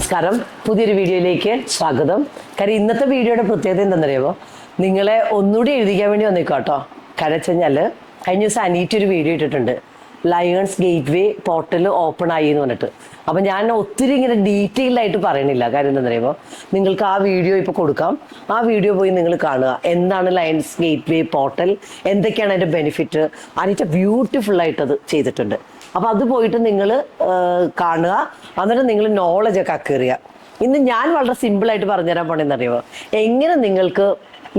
നമസ്കാരം, പുതിയൊരു വീഡിയോയിലേക്ക് സ്വാഗതം. കാര്യം ഇന്നത്തെ വീഡിയോയുടെ പ്രത്യേകത എന്താണെന്നറിയാമോ? നിങ്ങളെ ഒന്നുകൂടി എഴുതിക്കാൻ വേണ്ടി വന്നേക്കോട്ടോ. കാര്യം വെച്ച് കഴിഞ്ഞാൽ കഴിഞ്ഞ ദിവസം അനീറ്റ് ഒരു വീഡിയോ ഇട്ടിട്ടുണ്ട്, ലയൺസ് ഗേറ്റ് വേ പോർട്ടൽ ഓപ്പൺ ആയി എന്ന് പറഞ്ഞിട്ട്. അപ്പം ഞാൻ ഒത്തിരി ഇങ്ങനെ ഡീറ്റെയിൽഡ് ആയിട്ട് പറയണില്ല. കാര്യം എന്താണെന്നറിയുമ്പോൾ നിങ്ങൾക്ക് ആ വീഡിയോ ഇപ്പോൾ കൊടുക്കാം. ആ വീഡിയോ പോയി നിങ്ങൾ കാണുക, എന്താണ് ലയൺസ് ഗേറ്റ് വേ പോർട്ടൽ, എന്തൊക്കെയാണ് അതിൻ്റെ ബെനിഫിറ്റ്. അനീറ്റ ബ്യൂട്ടിഫുൾ ആയിട്ടത് ചെയ്തിട്ടുണ്ട്. അപ്പോൾ അത് പോയിട്ട് നിങ്ങൾ കാണുക, എന്നിട്ട് നിങ്ങൾ നോളജൊക്കെ അക്വയർ. ഇന്ന് ഞാൻ വളരെ സിമ്പിളായിട്ട് പറഞ്ഞുതരാൻ പോണെന്നറിയുമോ, എങ്ങനെ നിങ്ങൾക്ക്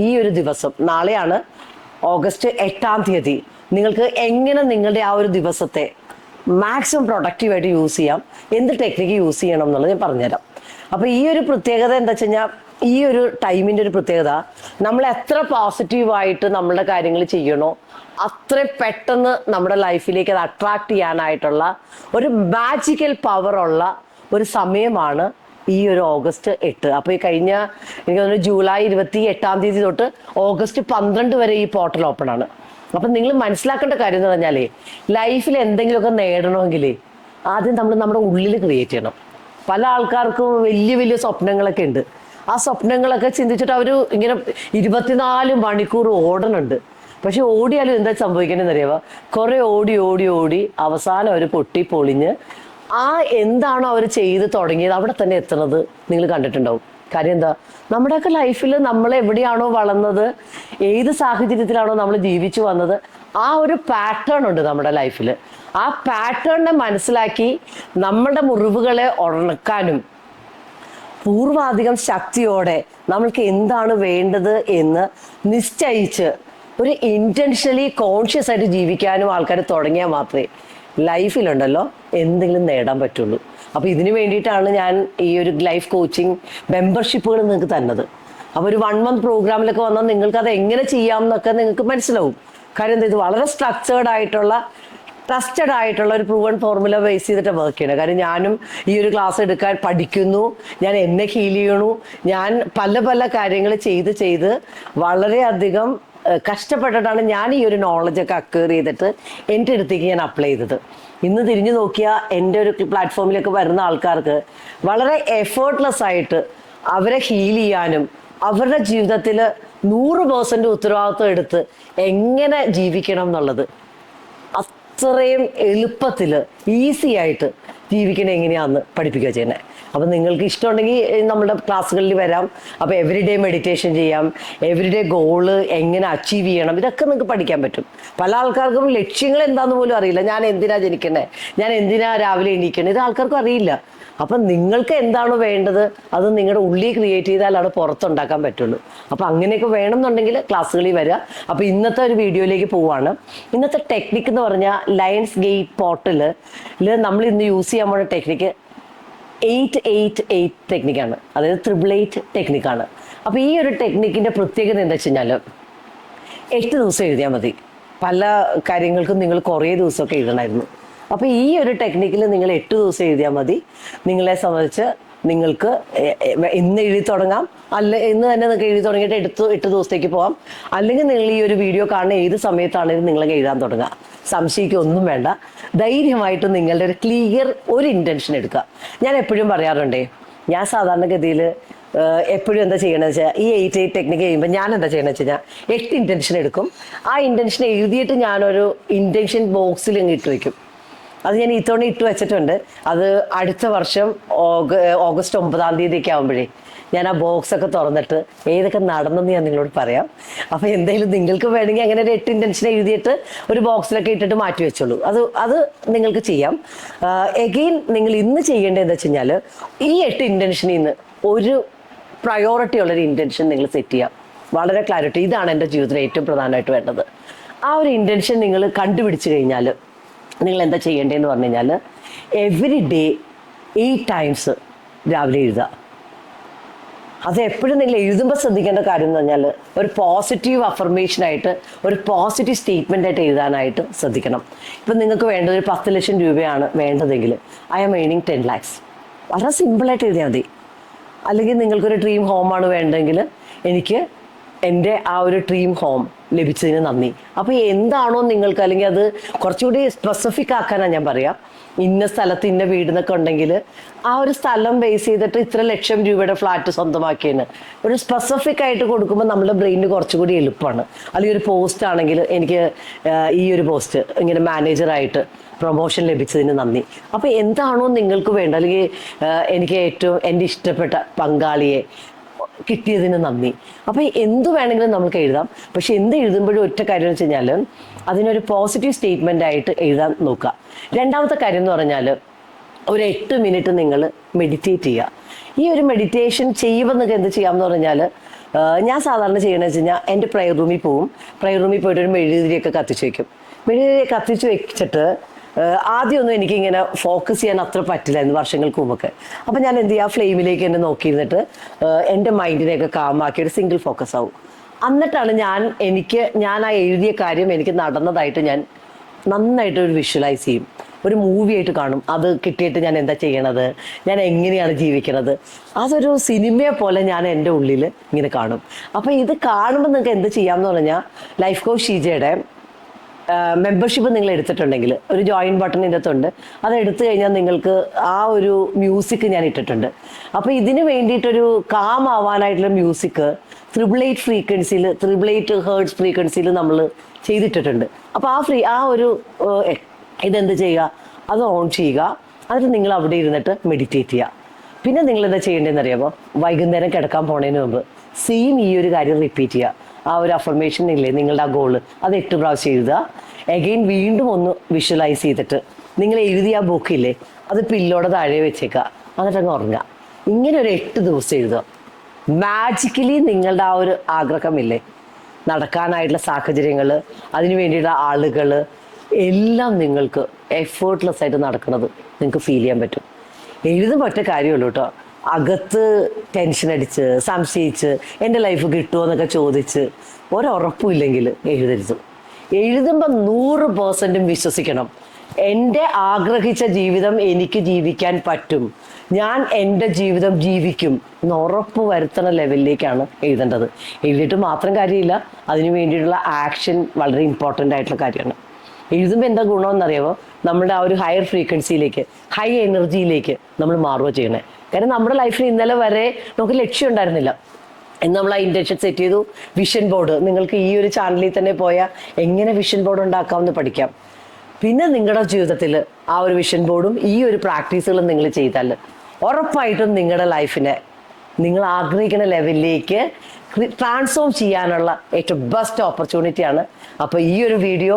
ഈ ഒരു ദിവസം, നാളെയാണ് ഓഗസ്റ്റ് 8-ാം തീയതി, നിങ്ങൾക്ക് എങ്ങനെ നിങ്ങളുടെ ആ ഒരു ദിവസത്തെ മാക്സിമം പ്രൊഡക്റ്റീവായിട്ട് യൂസ് ചെയ്യാം, എന്ത് ടെക്നിക്ക് യൂസ് ചെയ്യണം എന്നുള്ളത് ഞാൻ പറഞ്ഞുതരാം. അപ്പോൾ ഈ ഒരു പ്രത്യേകത എന്താ വെച്ച് കഴിഞ്ഞാൽ, ഈ ഒരു ടൈമിൻ്റെ ഒരു പ്രത്യേകത, നമ്മൾ എത്ര പോസിറ്റീവായിട്ട് നമ്മളുടെ കാര്യങ്ങൾ ചെയ്യണോ അത്ര പെട്ടെന്ന് നമ്മുടെ ലൈഫിലേക്ക് അത് അട്രാക്ട് ചെയ്യാനായിട്ടുള്ള ഒരു മാജിക്കൽ പവറുള്ള ഒരു സമയമാണ് ഈ ഒരു ഓഗസ്റ്റ് 8. അപ്പോൾ ഈ കഴിഞ്ഞ എനിക്ക് തോന്നുന്നു ജൂലൈ 28-ാം തീയതി തൊട്ട് ഓഗസ്റ്റ് 12 വരെ ഈ പോർട്ടൽ ഓപ്പൺ ആണ്. അപ്പം നിങ്ങൾ മനസ്സിലാക്കേണ്ട കാര്യം എന്ന് പറഞ്ഞാലേ, ലൈഫിൽ എന്തെങ്കിലുമൊക്കെ നേടണമെങ്കിൽ ആദ്യം നമ്മൾ നമ്മുടെ ഉള്ളിൽ ക്രിയേറ്റ് ചെയ്യണം. പല ആൾക്കാർക്കും വലിയ വലിയ സ്വപ്നങ്ങളൊക്കെ ഉണ്ട്. ആ സ്വപ്നങ്ങളൊക്കെ ചിന്തിച്ചിട്ട് അവർ ഇങ്ങനെ 24 മണിക്കൂർ ഓടണുണ്ട്. പക്ഷെ ഓടിയാലും എന്താ സംഭവിക്കണമെന്ന് അറിയാമോ? കുറേ ഓടി ഓടി ഓടി അവസാനം അവർ പൊട്ടി പൊളിഞ്ഞ് ആ എന്താണോ അവർ ചെയ്ത് തുടങ്ങിയത് അവിടെ തന്നെ എത്തുന്നത് നിങ്ങൾ കണ്ടിട്ടുണ്ടാവും. കാര്യം എന്താ, നമ്മുടെയൊക്കെ ലൈഫിൽ നമ്മൾ എവിടെയാണോ വളർന്നത്, ഏത് സാഹചര്യത്തിലാണോ നമ്മൾ ജീവിച്ചു വന്നത്, ആ ഒരു പാറ്റേൺ ഉണ്ട് നമ്മുടെ ലൈഫിൽ. ആ പാറ്റേണിനെ മനസ്സിലാക്കി നമ്മളുടെ മുറിവുകളെ ഉണക്കാനും പൂർവാധികം ശക്തിയോടെ നമ്മൾക്ക് എന്താണ് വേണ്ടത് എന്ന് നിശ്ചയിച്ച് ഒരു ഇൻറ്റൻഷനലി കോൺഷ്യസ് ആയിട്ട് ജീവിക്കാനും ആൾക്കാർ തുടങ്ങിയാൽ മാത്രമേ ലൈഫിലുണ്ടല്ലോ എന്തെങ്കിലും നേടാൻ പറ്റുള്ളൂ. അപ്പോൾ ഇതിനു വേണ്ടിയിട്ടാണ് ഞാൻ ഈ ഒരു ലൈഫ് കോച്ചിങ് മെമ്പർഷിപ്പുകൾ നിങ്ങൾക്ക് തന്നത്. അപ്പോൾ ഒരു 1 month പ്രോഗ്രാമിലൊക്കെ വന്നാൽ നിങ്ങൾക്ക് അത് എങ്ങനെ ചെയ്യാം എന്നൊക്കെ നിങ്ങൾക്ക് മനസ്സിലാവും. കാര്യം എന്താ, ഇത് വളരെ സ്ട്രക്ചേർഡ് ആയിട്ടുള്ള ട്രസ്റ്റഡ് ആയിട്ടുള്ള ഒരു പ്രൂവൺ ഫോർമുല ബേസ് ചെയ്തിട്ട് വർക്ക് ചെയ്യണം. കാര്യം ഞാനും ഈ ഒരു ക്ലാസ് എടുക്കാൻ പഠിക്കുന്നു, ഞാൻ എന്നെ ഹീൽ ചെയ്യണു, ഞാൻ പല പല കാര്യങ്ങൾ ചെയ്ത് വളരെയധികം കഷ്ടപ്പെട്ടിട്ടാണ് ഞാൻ ഈ ഒരു നോളജൊക്കെ അക്വയർ ചെയ്തിട്ട് എൻ്റെ അടുത്തേക്ക് ഞാൻ അപ്ലൈ ചെയ്തത്. ഇന്ന് തിരിഞ്ഞു നോക്കിയാൽ എൻ്റെ ഒരു പ്ലാറ്റ്ഫോമിലേക്ക് വരുന്ന ആൾക്കാർക്ക് വളരെ എഫേർട്ട്ലെസ് ആയിട്ട് അവരെ ഹീൽ ചെയ്യാനും അവരുടെ ജീവിതത്തിൽ 100% ഉത്തരവാദിത്വം എടുത്ത് എങ്ങനെ ജീവിക്കണം എന്നുള്ളത് അത്രയും എളുപ്പത്തിൽ ഈസി ആയിട്ട് ജീവിക്കണം എങ്ങനെയാണെന്ന് പഠിപ്പിക്കുക ചെയ്യുന്നത്. അപ്പം നിങ്ങൾക്ക് ഇഷ്ടമുണ്ടെങ്കിൽ നമ്മുടെ ക്ലാസ്സുകളിൽ വരാം. അപ്പോൾ എവറിഡേ മെഡിറ്റേഷൻ ചെയ്യാം, എവറിഡേ ഗോള് എങ്ങനെ അച്ചീവ് ചെയ്യണം, ഇതൊക്കെ നിങ്ങൾക്ക് പഠിക്കാൻ പറ്റും. പല ആൾക്കാർക്കും ലക്ഷ്യങ്ങൾ എന്താണെന്ന് പോലും അറിയില്ല. ഞാൻ എന്തിനാ ജനിക്കണേ, ഞാൻ എന്തിനാ രാവിലെ എണീക്കണേ, ഇത് ആൾക്കാർക്കും അറിയില്ല. അപ്പം നിങ്ങൾക്ക് എന്താണോ വേണ്ടത് അത് നിങ്ങളുടെ ഉള്ളിൽ ക്രിയേറ്റ് ചെയ്താലാണ് പുറത്തുണ്ടാക്കാൻ പറ്റുള്ളൂ. അപ്പോൾ അങ്ങനെയൊക്കെ വേണമെന്നുണ്ടെങ്കിൽ ക്ലാസ്സുകളിൽ വരിക. അപ്പോൾ ഇന്നത്തെ ഒരു വീഡിയോയിലേക്ക് പോവുകയാണ്. ഇന്നത്തെ ടെക്നിക്ക് എന്ന് പറഞ്ഞാൽ ലയൺസ് ഗേറ്റ് പോർട്ടലിൽ നമ്മൾ ഇന്ന് യൂസ് ചെയ്യാൻ പോകുന്ന ടെക്നിക്ക് 888 ടെക്നിക്കാണ്. അതായത് 888 ടെക്നിക്കാണ്. അപ്പോൾ ഈ ഒരു ടെക്നിക്കിൻ്റെ പ്രത്യേകത എന്താ വെച്ച് കഴിഞ്ഞാൽ, 8 ദിവസം എഴുതിയാൽ മതി. പല കാര്യങ്ങൾക്കും നിങ്ങൾ കുറേ ദിവസമൊക്കെ എഴുതണമായിരുന്നു. അപ്പോൾ ഈ ഒരു ടെക്നിക്കിൽ നിങ്ങൾ 8 ദിവസം എഴുതിയാൽ മതി. നിങ്ങളെ സംബന്ധിച്ച് നിങ്ങൾക്ക് ഇന്ന് എഴുതി തുടങ്ങാം, ഇന്ന് തന്നെ നിങ്ങൾക്ക് എഴുതി തുടങ്ങിയിട്ട് 8 ദിവസത്തേക്ക് പോകാം. അല്ലെങ്കിൽ നിങ്ങൾ ഈ ഒരു വീഡിയോ കാണുന്ന ഏത് സമയത്താണെങ്കിലും നിങ്ങൾക്ക് എഴുതാൻ തുടങ്ങുക. സംശയിക്കൊന്നും വേണ്ട, ധൈര്യമായിട്ട് നിങ്ങളുടെ ഒരു ക്ലിയർ ഒരു ഇൻറ്റൻഷൻ എടുക്കുക. ഞാൻ എപ്പോഴും പറയാറുണ്ടേ, ഞാൻ സാധാരണഗതിയിൽ എപ്പോഴും എന്താ ചെയ്യണമെന്ന് വെച്ചാൽ, ഈ 888 ടെക്നിക്ക് ചെയ്യുമ്പോൾ ഞാൻ എന്താ ചെയ്യണമെന്ന് വെച്ച് കഴിഞ്ഞാൽ 8 ഇൻറ്റൻഷൻ എടുക്കും. ആ ഇൻറ്റൻഷൻ എഴുതിയിട്ട് ഞാനൊരു ഇൻറ്റൻഷൻ ബോക്സിൽ അങ്ങ് ഇട്ട് വയ്ക്കും. അത് ഞാൻ ഇത്തവണ ഇട്ട് വെച്ചിട്ടുണ്ട്. അത് അടുത്ത വർഷം ഓഗസ്റ്റ് 9-ാം തീയതിയൊക്കെ ആകുമ്പോഴേ ഞാൻ ആ ബോക്സൊക്കെ തുറന്നിട്ട് ഏതൊക്കെ നടന്നെന്ന് ഞാൻ നിങ്ങളോട് പറയാം. അപ്പോൾ എന്തെങ്കിലും നിങ്ങൾക്ക് വേണമെങ്കിൽ അങ്ങനെ ഒരു 8 ഇൻറ്റൻഷൻ എഴുതിയിട്ട് ഒരു ബോക്സിലൊക്കെ ഇട്ടിട്ട് മാറ്റി വെച്ചോളൂ. അത് നിങ്ങൾക്ക് ചെയ്യാം. എഗെയിൻ നിങ്ങൾ ഇന്ന് ചെയ്യേണ്ടത് എന്താ വെച്ച് കഴിഞ്ഞാൽ, ഈ 8 ഇൻറ്റൻഷനിൽ നിന്ന് ഒരു പ്രയോറിറ്റി ഉള്ളൊരു ഇൻറ്റൻഷൻ നിങ്ങൾ സെറ്റ് ചെയ്യാം. വളരെ ക്ലാരിറ്റി, ഇതാണ് എൻ്റെ ജീവിതത്തിൽ ഏറ്റവും പ്രധാനമായിട്ട് വേണ്ടത്. ആ ഒരു ഇൻറ്റൻഷൻ നിങ്ങൾ കണ്ടുപിടിച്ച് കഴിഞ്ഞാൽ നിങ്ങൾ എന്താ ചെയ്യേണ്ടതെന്ന് പറഞ്ഞു കഴിഞ്ഞാൽ, എവറി ഡേ 8 times രാവിലെ എഴുതുക. അത് എപ്പോഴും നിങ്ങൾ എഴുതുമ്പോൾ ശ്രദ്ധിക്കേണ്ട കാര്യം എന്ന് പറഞ്ഞാൽ, ഒരു പോസിറ്റീവ് അഫർമേഷനായിട്ട്, ഒരു പോസിറ്റീവ് സ്റ്റേറ്റ്മെൻ്റ് ആയിട്ട് എഴുതാനായിട്ട് ശ്രദ്ധിക്കണം. ഇപ്പം നിങ്ങൾക്ക് വേണ്ടത് ഒരു 10 ലക്ഷം രൂപയാണ് വേണ്ടതെങ്കിൽ, ഐ ആം ഏണിങ് 10 lakhs. വളരെ സിമ്പിളായിട്ട് എഴുതിയാൽ മതി. അല്ലെങ്കിൽ നിങ്ങൾക്കൊരു ഡ്രീം ഹോമാണ് വേണ്ടതെങ്കിൽ, എനിക്ക് എൻ്റെ ആ ഒരു ഡ്രീം ഹോം ലഭിച്ചതിന് നന്ദി. അപ്പോൾ എന്താണോ നിങ്ങൾക്ക്, അല്ലെങ്കിൽ അത് കുറച്ചുകൂടി സ്പെസിഫിക് ആക്കാനാണ് ഞാൻ പറയാം. ഇന്ന സ്ഥലത്ത് ഇന്ന വീടെന്നൊക്കെ ഉണ്ടെങ്കിൽ ആ ഒരു സ്ഥലം ബേസ് ചെയ്തിട്ട് ഇത്ര ലക്ഷം രൂപയുടെ ഫ്ലാറ്റ് സ്വന്തമാക്കിയതിന് ഒരു സ്പെസിഫിക് ആയിട്ട് കൊടുക്കുമ്പോൾ നമ്മുടെ ബ്രെയിനിന് കുറച്ചുകൂടി എളുപ്പമാണ്. അല്ലെങ്കിൽ ഒരു പോസ്റ്റ് ആണെങ്കിൽ എനിക്ക് ഈ ഒരു പോസ്റ്റ് ഇങ്ങനെ മാനേജറായിട്ട് പ്രൊമോഷൻ ലഭിച്ചതിന് നന്ദി. അപ്പോൾ എന്താണോ നിങ്ങൾക്ക് വേണ്ട, അല്ലെങ്കിൽ എനിക്ക് ഏറ്റവും എൻ്റെ ഇഷ്ടപ്പെട്ട പങ്കാളിയെ കിട്ടിയതിന് നന്ദി. അപ്പോൾ എന്ത് വേണമെങ്കിലും നമുക്ക് എഴുതാം. പക്ഷെ എന്ത് എഴുതുമ്പോഴും ഒറ്റ കാര്യം എന്ന് വെച്ച് കഴിഞ്ഞാൽ അതിനൊരു പോസിറ്റീവ് സ്റ്റേറ്റ്മെൻ്റ് ആയിട്ട് എഴുതാൻ നോക്കുക. രണ്ടാമത്തെ കാര്യം എന്ന് പറഞ്ഞാൽ ഒരു 8 മിനിറ്റ് നിങ്ങൾ മെഡിറ്റേറ്റ് ചെയ്യുക. ഈ ഒരു മെഡിറ്റേഷൻ ചെയ്യുമ്പോൾ നിങ്ങൾക്ക് എന്ത് ചെയ്യാമെന്ന് പറഞ്ഞാൽ, ഞാൻ സാധാരണ ചെയ്യണമെന്ന് വെച്ച് കഴിഞ്ഞാൽ എൻ്റെ പ്രയർ റൂമിൽ പോവും. പ്രയർ റൂമിൽ പോയിട്ട് ഒരു മെഴുകുതിരിയൊക്കെ കത്തിച്ച് വയ്ക്കും. മെഴുകുതിരി കത്തിച്ച് വെച്ചിട്ട് ആദ്യമൊന്നും എനിക്കിങ്ങനെ ഫോക്കസ് ചെയ്യാൻ അത്ര പറ്റില്ലായിരുന്നു വർഷങ്ങൾക്ക് മുമ്പൊക്കെ. അപ്പം ഞാൻ എന്ത് ചെയ്യുക, ഫ്ലെയിമിലേക്ക് തന്നെ നോക്കിയിരുന്നിട്ട് എൻ്റെ മൈൻഡിനെയൊക്കെ കാമാക്കി ഒരു സിംഗിൾ ഫോക്കസ് ആവും. എന്നിട്ടാണ് ഞാൻ ആ എഴുതിയ കാര്യം എനിക്ക് നടന്നതായിട്ട് ഞാൻ നന്നായിട്ട് ഒരു വിഷ്വലൈസ് ചെയ്യും. ഒരു മൂവി ആയിട്ട് കാണും. അത് കിട്ടിയിട്ട് ഞാൻ എന്താ ചെയ്യണത്, ഞാൻ എങ്ങനെയാണ് ജീവിക്കണത്, അതൊരു സിനിമയെ പോലെ ഞാൻ എൻ്റെ ഉള്ളിൽ ഇങ്ങനെ കാണും. അപ്പോൾ ഇത് കാണുമ്പോൾ നിങ്ങൾക്ക് എന്ത് ചെയ്യാമെന്ന് പറഞ്ഞാൽ, ലൈഫ് കോച്ച് ഷീജയുടെ മെമ്പർഷിപ്പ് നിങ്ങൾ എടുത്തിട്ടുണ്ടെങ്കിൽ ഒരു ജോയിൻ ബട്ടൺ ഇതിനകത്തുണ്ട്. അത് എടുത്തു കഴിഞ്ഞാൽ നിങ്ങൾക്ക് ആ ഒരു മ്യൂസിക് ഞാൻ ഇട്ടിട്ടുണ്ട്. അപ്പോൾ ഇതിന് വേണ്ടിയിട്ടൊരു കാം ആവാനായിട്ടുള്ള മ്യൂസിക് 888 ഫ്രീക്വൻസിയിൽ 888 ഹേർട്സ് ഫ്രീക്വൻസിയിൽ നമ്മൾ ചെയ്തിട്ടിട്ടുണ്ട്. അപ്പോൾ ആ ഒരു ഇതെന്ത് ചെയ്യുക, അത് ഓൺ ചെയ്യുക. അതിന് നിങ്ങൾ അവിടെ ഇരുന്നിട്ട് മെഡിറ്റേറ്റ് ചെയ്യുക. പിന്നെ നിങ്ങൾ എന്താ ചെയ്യേണ്ടതെന്ന് അറിയാമോ, വൈകുന്നേരം കിടക്കാൻ പോണതിന് മുമ്പ് സെയിം ഈ ഒരു കാര്യം റിപ്പീറ്റ് ചെയ്യുക. ആ ഒരു അഫർമേഷൻ ഇല്ലേ, നിങ്ങളുടെ ആ ഗോള്, അത് 8 പ്രാവശ്യം എഴുതുക. എഗെയിൻ വീണ്ടും ഒന്ന് വിഷ്വലൈസ് ചെയ്തിട്ട് നിങ്ങൾ എഴുതിയ ആ ബുക്കില്ലേ, അത് പില്ലോടെ താഴെ വെച്ചേക്കുക. എന്നിട്ടങ്ങ് ഉറങ്ങുക. ഇങ്ങനെ ഒരു 8 ദിവസം എഴുതുക. മാജിക്കലി നിങ്ങളുടെ ആ ഒരു ആഗ്രഹമില്ലേ, നടക്കാനായിട്ടുള്ള സാഹചര്യങ്ങൾ, അതിനു വേണ്ടിയുള്ള ആളുകൾ എല്ലാം നിങ്ങൾക്ക് എഫേർട്ട്ലെസ് ആയിട്ട് നടക്കുന്നത് നിങ്ങൾക്ക് ഫീൽ ചെയ്യാൻ പറ്റും. എഴുതുമ്പോൾ ഒറ്റ കാര്യമുള്ളൂ കേട്ടോ. അകത്ത് ടെൻഷൻ അടിച്ച് സംശയിച്ച് എൻ്റെ ലൈഫ് കിട്ടുമോ എന്നൊക്കെ ചോദിച്ച് ഒരുറപ്പുമില്ലെങ്കിൽ എഴുതരുത്. എഴുതുമ്പോൾ 100% വിശ്വസിക്കണം, എൻ്റെ ആഗ്രഹിച്ച ജീവിതം എനിക്ക് ജീവിക്കാൻ പറ്റും, ഞാൻ എൻ്റെ ജീവിതം ജീവിക്കും എന്ന് ഉറപ്പ് വരുത്തുന്ന ലെവലിലേക്കാണ് എഴുതേണ്ടത്. എഴുതിയിട്ട് മാത്രം കാര്യമില്ല, അതിനു വേണ്ടിയിട്ടുള്ള ആക്ഷൻ വളരെ ഇമ്പോർട്ടൻ്റ് ആയിട്ടുള്ള കാര്യമാണ്. എഴുതുമ്പോൾ എന്താ ഗുണമെന്നറിയാമോ, നമ്മുടെ ആ ഒരു ഹയർ ഫ്രീക്വൻസിയിലേക്ക്, ഹൈ എനർജിയിലേക്ക് നമ്മൾ മാറുക ചെയ്യണേ. കാരണം നമ്മുടെ ലൈഫിൽ ഇന്നലെ വരെ നമുക്ക് ലക്ഷ്യം ഉണ്ടായിരുന്നില്ല. എന്ന് നമ്മൾ ആ ഇൻറ്റൻഷൻ സെറ്റ് ചെയ്തു. വിഷൻ ബോർഡ്, നിങ്ങൾക്ക് ഈ ഒരു ചാനലിൽ തന്നെ പോയാൽ എങ്ങനെ വിഷൻ ബോർഡ് ഉണ്ടാക്കാമെന്ന് പഠിക്കാം. പിന്നെ നിങ്ങളുടെ ജീവിതത്തിൽ ആ ഒരു വിഷൻ ബോർഡും ഈ ഒരു പ്രാക്ടീസുകളും നിങ്ങൾ ചെയ്താൽ ഉറപ്പായിട്ടും നിങ്ങളുടെ ലൈഫിനെ നിങ്ങൾ ആഗ്രഹിക്കുന്ന ലെവലിലേക്ക് ട്രാൻസ്ഫോം ചെയ്യാനുള്ള ഏറ്റവും ബെസ്റ്റ് ഓപ്പർച്യൂണിറ്റിയാണ്. അപ്പോൾ ഈ ഒരു വീഡിയോ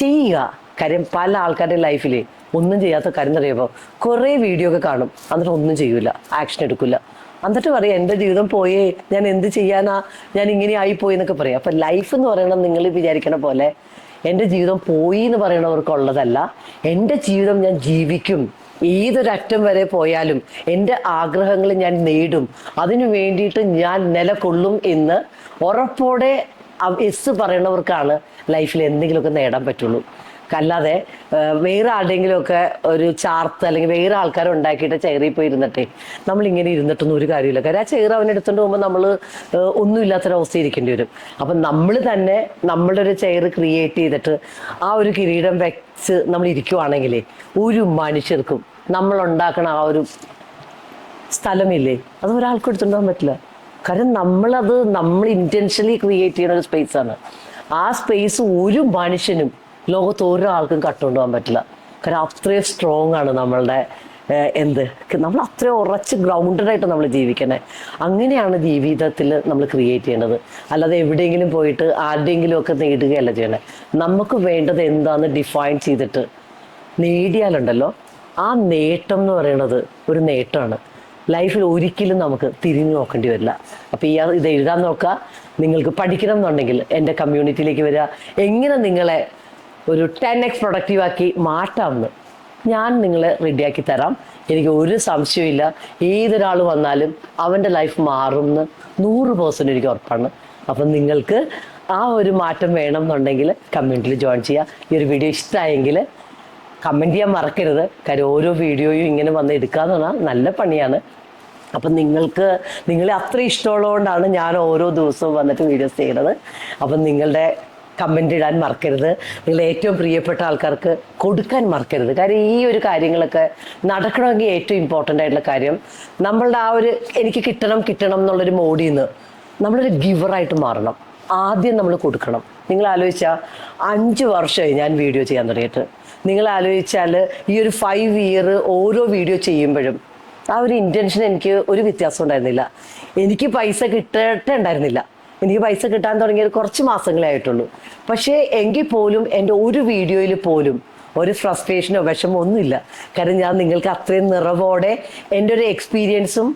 ചെയ്യുക. കാര്യം പല ആൾക്കാരുടെ ലൈഫിൽ ഒന്നും ചെയ്യാത്ത കാര്യം അറിയുമ്പോൾ കുറേ വീഡിയോ ഒക്കെ കാണും, എന്നിട്ട് ഒന്നും ചെയ്യൂല, ആക്ഷൻ എടുക്കില്ല. എന്നിട്ട് പറയാം എൻ്റെ ജീവിതം പോയേ, ഞാൻ എന്ത് ചെയ്യാനാ, ഞാൻ ഇങ്ങനെ ആയിപ്പോയി എന്നൊക്കെ പറയാം. അപ്പം ലൈഫ് എന്ന് പറയുന്നത് നിങ്ങൾ വിചാരിക്കണ പോലെ എൻ്റെ ജീവിതം പോയി എന്ന് പറയണവർക്കുള്ളതല്ല. എൻ്റെ ജീവിതം ഞാൻ ജീവിക്കും, ഏതൊരറ്റം വരെ പോയാലും എൻ്റെ ആഗ്രഹങ്ങൾ ഞാൻ നേടും, അതിനു വേണ്ടിയിട്ട് ഞാൻ നിലകൊള്ളും എന്ന് ഉറപ്പോടെ എസ് പറയണവർക്കാണ് ലൈഫിൽ എന്തെങ്കിലുമൊക്കെ നേടാൻ പറ്റുള്ളൂ. അല്ലാതെ വേറെ ആരുടെയെങ്കിലുമൊക്കെ ഒരു ചാർത്ത് അല്ലെങ്കിൽ വേറെ ആൾക്കാർ ഉണ്ടാക്കിയിട്ട് ചെയറിൽ പോയി ഇരുന്നിട്ടേ നമ്മളിങ്ങനെ ഇരുന്നിട്ടൊന്നും ഒരു കാര്യമില്ല. കാര്യം ആ ചെയർ അവനെടുത്തുകൊണ്ട് പോകുമ്പോൾ നമ്മൾ ഒന്നുമില്ലാത്തൊരവസ്ഥ ഇരിക്കേണ്ടി വരും. അപ്പം നമ്മൾ തന്നെ നമ്മളുടെ ഒരു ചെയർ ക്രിയേറ്റ് ചെയ്തിട്ട് ആ ഒരു കിരീടം വെച്ച് നമ്മൾ ഇരിക്കുവാണെങ്കിലേ ഒരു മനുഷ്യർക്കും നമ്മളുണ്ടാക്കണ ആ ഒരു സ്ഥലമില്ലേ, അത് ഒരാൾക്കും എടുത്തുണ്ടാകാൻ പറ്റില്ല. കാരണം നമ്മൾ ഇൻറ്റൻഷനലി ക്രിയേറ്റ് ചെയ്യുന്ന ഒരു സ്പേസാണ്. ആ സ്പേസ് ഒരു മനുഷ്യനും ലോകത്ത് ഒരാൾക്കും കട്ടുകൊണ്ടുപോകാൻ പറ്റില്ല. കാരണം അത്രയും സ്ട്രോങ് ആണ് നമ്മളുടെ നമ്മൾ അത്രയും ഉറച്ച് ഗ്രൗണ്ടഡായിട്ട് നമ്മൾ ജീവിക്കണേ. അങ്ങനെയാണ് ജീവിതത്തിൽ നമ്മൾ ക്രിയേറ്റ് ചെയ്യേണ്ടത്. അല്ലാതെ എവിടെയെങ്കിലും പോയിട്ട് ആരുടെയെങ്കിലും ഒക്കെ നേടുകയല്ല ചെയ്യണേ. നമുക്ക് വേണ്ടത് എന്താണെന്ന് ഡിഫൈൻ ചെയ്തിട്ട് നേടിയാലുണ്ടല്ലോ, ആ നേട്ടം എന്ന് പറയുന്നത് ഒരു നേട്ടമാണ്. ലൈഫിൽ ഒരിക്കലും നമുക്ക് തിരിഞ്ഞു നോക്കേണ്ടി വരില്ല. അപ്പോൾ ഇത് എഴുതാൻ നോക്കുക. നിങ്ങൾക്ക് പഠിക്കണം എന്നുണ്ടെങ്കിൽ എൻ്റെ കമ്മ്യൂണിറ്റിയിലേക്ക് വരിക. എങ്ങനെ നിങ്ങളെ ഒരു 10x പ്രൊഡക്റ്റീവാക്കി മാറ്റാമെന്ന് ഞാൻ നിങ്ങളെ റെഡിയാക്കി തരാം. എനിക്ക് ഒരു സംശയമില്ല, ഏതൊരാൾ വന്നാലും അവൻ്റെ ലൈഫ് മാറുമെന്ന് 100% എനിക്ക് ഉറപ്പാണ്. അപ്പം നിങ്ങൾക്ക് ആ ഒരു മാറ്റം വേണം എന്നുണ്ടെങ്കിൽ കമ്മ്യൂണിറ്റിയിൽ ജോയിൻ ചെയ്യുക. ഈ ഒരു വീഡിയോ ഇഷ്ടമായെങ്കിൽ കമൻറ്റ് ചെയ്യാൻ മറക്കരുത്. കാര്യം ഓരോ വീഡിയോയും ഇങ്ങനെ വന്ന് എടുക്കുക എന്ന് പറഞ്ഞാൽ നല്ല പണിയാണ്. അപ്പം നിങ്ങളെ അത്ര ഇഷ്ടമുള്ളതുകൊണ്ടാണ് ഞാൻ ഓരോ ദിവസവും വന്നിട്ട് വീഡിയോസ് ചെയ്യുന്നത്. അപ്പം നിങ്ങളുടെ കമൻ്റ് ഇടാൻ മറക്കരുത്. നിങ്ങൾ ഏറ്റവും പ്രിയപ്പെട്ട ആൾക്കാർക്ക് കൊടുക്കാൻ മറക്കരുത്. കാര്യം ഈ ഒരു കാര്യങ്ങളൊക്കെ നടക്കണമെങ്കിൽ ഏറ്റവും ഇമ്പോർട്ടൻ്റ് ആയിട്ടുള്ള കാര്യം നമ്മളുടെ ആ ഒരു എനിക്ക് കിട്ടണം എന്നുള്ളൊരു മോഡിൽ നിന്ന് നമ്മളൊരു ഗിവറായിട്ട് മാറണം. ആദ്യം നമ്മൾ കൊടുക്കണം. നിങ്ങൾ ആലോചിച്ചാൽ 5 വർഷമായി ഞാൻ വീഡിയോ ചെയ്യാൻ തുടങ്ങിയിട്ട്. നിങ്ങൾ ആലോചിച്ചാൽ ഈ ഒരു 5 ഇയർ ഓരോ വീഡിയോ ചെയ്യുമ്പോഴും ആ ഒരു ഇൻറ്റൻഷൻ എനിക്ക് ഒരു വ്യത്യാസം ഉണ്ടായിരുന്നില്ല. എനിക്ക് പൈസ കിട്ടട്ടെ ഉണ്ടായിരുന്നില്ല. എനിക്ക് പൈസ കിട്ടാൻ തുടങ്ങിയത് കുറച്ച് മാസങ്ങളേ ആയിട്ടുള്ളൂ. പക്ഷേ എങ്കിൽ പോലും എൻ്റെ ഒരു വീഡിയോയിൽ പോലും ഒരു ഫ്രസ്ട്രേഷനോ വിഷമോ ഒന്നുമില്ല. കാരണം ഞാൻ നിങ്ങൾക്ക് അത്രയും നിറവോടെ എൻ്റെ ഒരു എക്സ്പീരിയൻസും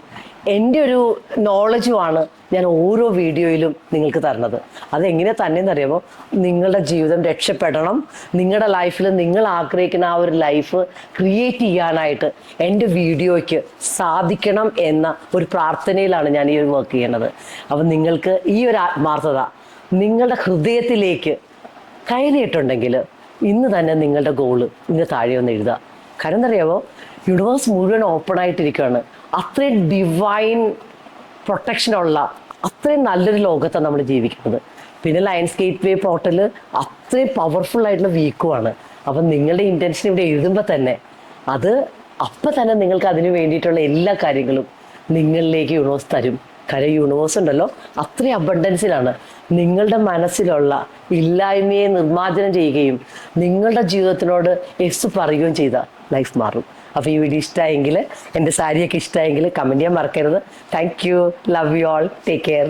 എൻ്റെ ഒരു നോളജുമാണ് ഞാൻ ഓരോ വീഡിയോയിലും നിങ്ങൾക്ക് തരുന്നത്. അതെങ്ങനെ തന്നെയെന്നറിയാമോ, നിങ്ങളുടെ ജീവിതം രക്ഷപ്പെടണം, നിങ്ങളുടെ ലൈഫിൽ നിങ്ങൾ ആഗ്രഹിക്കുന്ന ആ ഒരു ലൈഫ് ക്രിയേറ്റ് ചെയ്യാനായിട്ട് എൻ്റെ വീഡിയോയ്ക്ക് സാധിക്കണം എന്ന ഒരു പ്രാർത്ഥനയിലാണ് ഞാൻ ഈ ഒരു വർക്ക് ചെയ്യണത്. അപ്പം നിങ്ങൾക്ക് ഈ ഒരു ആത്മാർത്ഥത നിങ്ങളുടെ ഹൃദയത്തിലേക്ക് കയറിയിട്ടുണ്ടെങ്കിൽ ഇന്ന് തന്നെ നിങ്ങളുടെ ഗോള് ഇന്ന് താഴെ ഒന്ന് എഴുതുക. കാരണം എന്തറിയാമോ, യൂണിവേഴ്സ് മുഴുവൻ ഓപ്പൺ ആയിട്ടിരിക്കുകയാണ്. അത്രയും ഡിവൈൻ പ്രൊട്ടക്ഷനുള്ള അത്രയും നല്ലൊരു ലോകത്താണ് നമ്മൾ ജീവിക്കുന്നത്. പിന്നെ ലയൺസ് ഗേറ്റ് വേ പോർട്ടൽ അത്രയും പവർഫുൾ ആയിട്ടുള്ള വീക്കുമാണ്. അപ്പം നിങ്ങളുടെ ഇൻറ്റൻഷൻ ഇവിടെ എഴുതുമ്പോൾ തന്നെ അത് അപ്പം തന്നെ നിങ്ങൾക്ക് അതിന് വേണ്ടിയിട്ടുള്ള എല്ലാ കാര്യങ്ങളും നിങ്ങളിലേക്ക് യൂണിവേഴ്സ് തരും. കാര്യം യൂണിവേഴ്സ് ഉണ്ടല്ലോ അത്രയും അബണ്ടൻസിലാണ്. നിങ്ങളുടെ മനസ്സിലുള്ള ഇല്ലായ്മയെ നിർമ്മാർജ്ജനം ചെയ്യുകയും നിങ്ങളുടെ ജീവിതത്തിനോട് യെസ് പറയുകയും ചെയ്താൽ ലൈഫ് മാറും. അപ്പോൾ ഈ വീഡിയോ ഇഷ്ടമായെങ്കിൽ, എൻ്റെ സാരിയൊക്കെ ഇഷ്ടമായെങ്കിൽ കമൻറ്റ് ചെയ്യാൻ മറക്കരുത്. Thank you, love you all, take care.